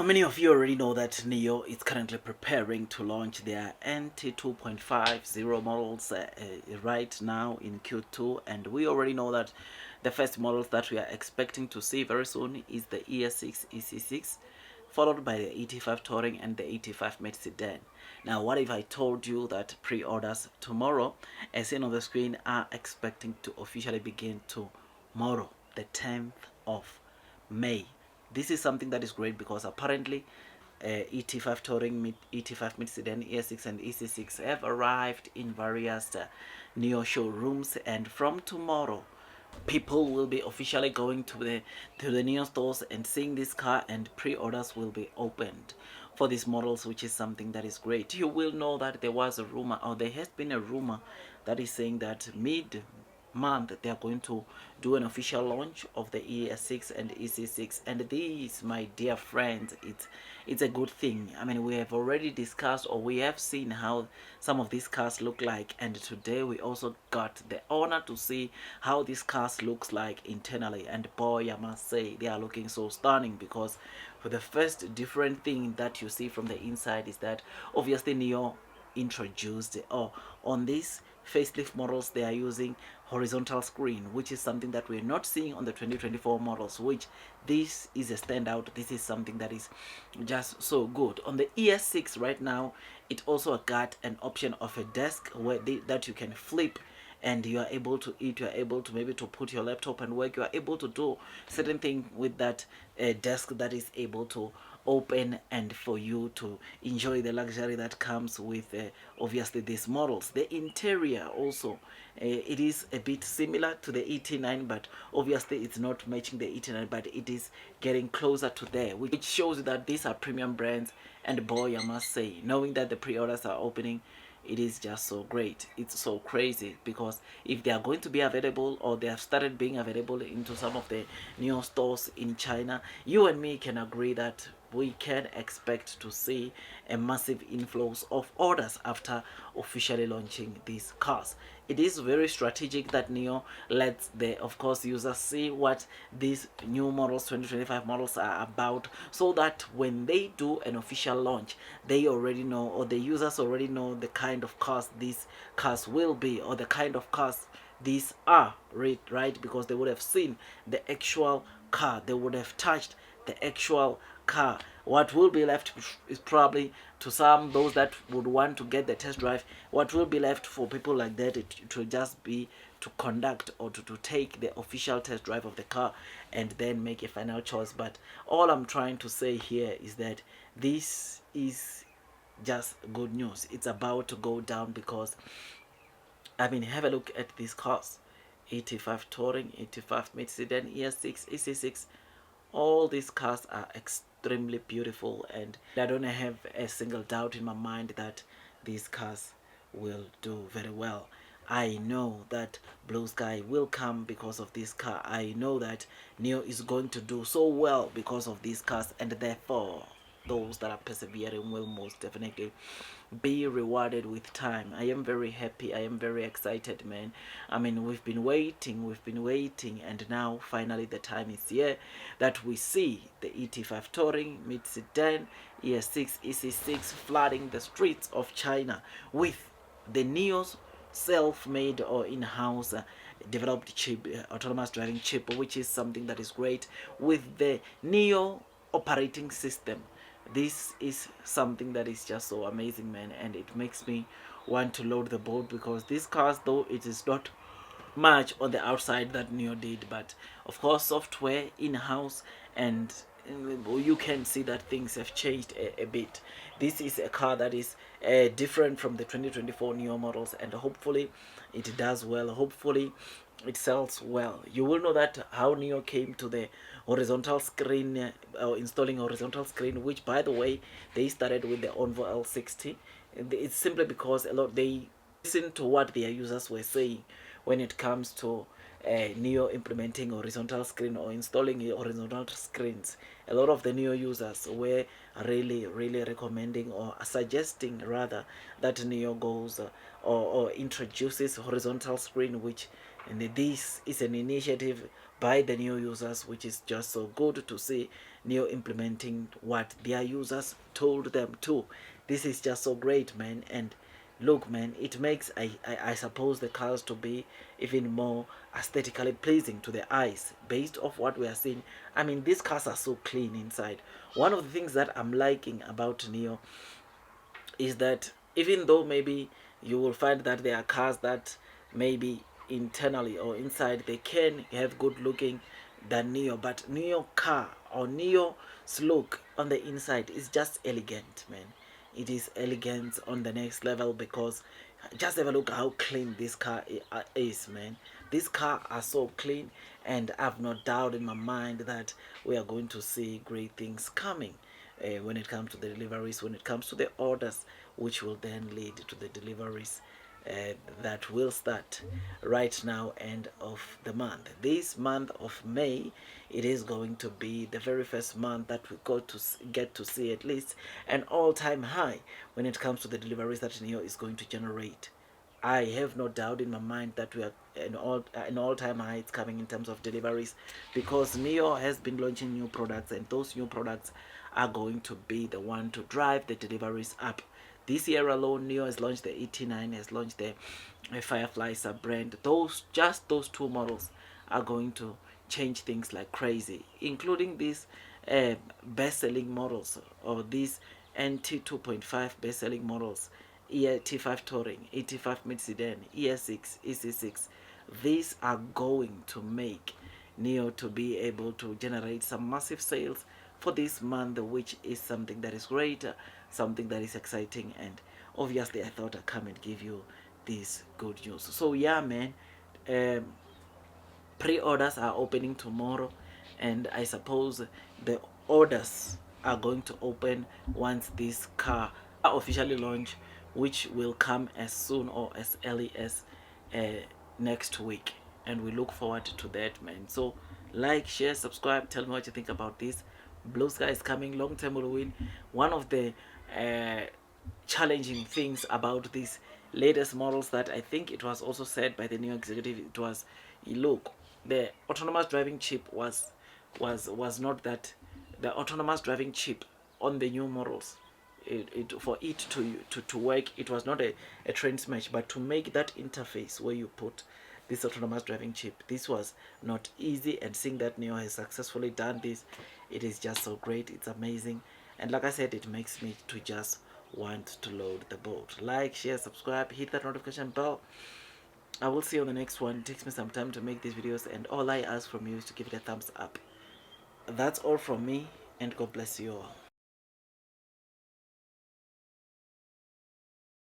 Many of you already know that Nio is currently preparing to launch their NT2.50 models right now in Q2, and we already know that the first models that we are expecting to see very soon is the ES6 EC6, followed by the ET5 Touring and the ET5 Mid Sedan. Now, what if I told you that pre-orders tomorrow, as seen on the screen, are expecting to officially begin tomorrow, the 10th of May? This is something that is great because apparently ET5 Touring, ET5 Mid Sedan, ES6 and EC6 have arrived in various Nio showrooms, and from tomorrow people will be officially going to the Nio stores and seeing this car, and pre-orders will be opened for these models, which is something that is great. You will know that there was a rumor, or there has been a rumor, that is saying that mid-month they are going to do an official launch of the ES6 and EC6, and this, my dear friends, it's a good thing. I mean, we have already discussed, or we have seen how some of these cars look like, and today we also got the honor to see how these cars looks like internally, and boy, I must say they are looking so stunning, because for the first different thing that you see from the inside is that obviously Nio introduced, or on these facelift models, they are using horizontal screen, which is something that we're not seeing on the 2024 models, which this is a standout. This is something that is just so good. On the ES6 right now, it also got an option of a desk where that you can flip, and you are able to eat, you are able to maybe to put your laptop and work, you are able to do certain thing with that desk that is able to open, and for you to enjoy the luxury that comes with obviously these models. The interior also, it is a bit similar to the ET9, but obviously it's not matching the ET9, but it is getting closer to there, which shows that these are premium brands. And boy, I must say, knowing that the pre-orders are opening, it is just so great. It's so crazy, because if they are going to be available, or they have started being available into some of the new stores in China, you and me can agree that we can expect to see a massive inflows of orders after officially launching these cars. It is very strategic that Nio lets the, of course, users see what these new models, 2025 models, are about, so that when they do an official launch, they already know, or the users already know, the kind of cars these cars will be, or the kind of cars these are, right? Because they would have seen the actual car, they would have touched the actual car. What will be left is probably, to some, those that would want to get the test drive, what will be left for people like that, it will just be to conduct, or to take the official test drive of the car and then make a final choice. But all I'm trying to say here is that this is just good news. It's about to go down, because I mean, have a look at these cars: ET5 Touring, ET5 Mid Sedan, ES6, EC6. All these cars are extremely beautiful, and I don't have a single doubt in my mind that these cars will do very well. I know that blue sky will come because of this car. I know that Nio is going to do so well because of these cars, and therefore those that are persevering will most definitely be rewarded with time. I am very happy. I am very excited, man. I mean, we've been waiting, and now finally the time is here that we see the ET5 Touring, Mid Sedan, ES6, EC6 flooding the streets of China with the Nio's self-made or in-house developed chip, autonomous driving chip, which is something that is great, with the Nio operating system. This is something that is just so amazing, man, and it makes me want to load the boat, because these cars, though it is not much on the outside that Nio did, but of course software in-house, and you can see that things have changed a bit. This is a car that is different from the 2024 Nio models, and hopefully it does well. Hopefully it sells well. You will know that how Nio came to the horizontal screen, installing horizontal screen, which, by the way, they started with the Onvo L60. It's simply because a lot they listen to what their users were saying when it comes to Nio implementing horizontal screen or installing horizontal screens. A lot of the Nio users were really recommending or suggesting rather that Nio goes or introduces horizontal screen, which, and this is an initiative by the Nio users, which is just so good to see Nio implementing what their users told them to. This is just so great, man. And look, man, it makes I suppose the cars to be even more aesthetically pleasing to the eyes based off what we are seeing. I mean, these cars are so clean inside. One of the things that I'm liking about Nio is that even though maybe you will find that there are cars that maybe internally or inside they can have good looking than Neo, but Neo car or Neo's look on the inside is just elegant, man. It is elegance on the next level, because just have a look how clean this car is, man. These cars are so clean, and I've no doubt in my mind that we are going to see great things coming when it comes to the deliveries, when it comes to the orders, which will then lead to the deliveries that will start right now, end of the month. This month of May, it is going to be the very first month that we got to get to see at least an all-time high when it comes to the deliveries that Neo is going to generate. I have no doubt in my mind that we are an all-time high it's coming in terms of deliveries, because Neo has been launching new products, and those new products are going to be the one to drive the deliveries up. This year alone, Neo has launched the ET9, has launched the Firefly sub-brand. Those two models are going to change things like crazy, including these best-selling models, or these NT 2.5 best-selling models, ET5 Touring, ET5 mid sedan, ES6, EC6. These are going to make Neo to be able to generate some massive sales for this month, which is something that is great, something that is exciting, and obviously I thought I'd come and give you this good news. So yeah, man, um, pre-orders are opening tomorrow, and I suppose the orders are going to open once this car officially launch, which will come as soon or as early as next week, and we look forward to that, man. So like, share, subscribe, tell me what you think about this. Blue sky is coming, long term will win. One of the uh, challenging things about these latest models that I think it was also said by the new executive, it was, look, the autonomous driving chip was not that, the autonomous driving chip on the new models, for it to work, it was not a train smash, but to make that interface where you put this autonomous driving chip, this was not easy, and seeing that Neo has successfully done this, it is just so great, it's amazing, and like I said, it makes me to just want to load the boat. Like, share, subscribe, hit that notification bell. I will see you on the next one. It takes me some time to make these videos, and all I ask from you is to give it a thumbs up. That's all from me, and God bless you all.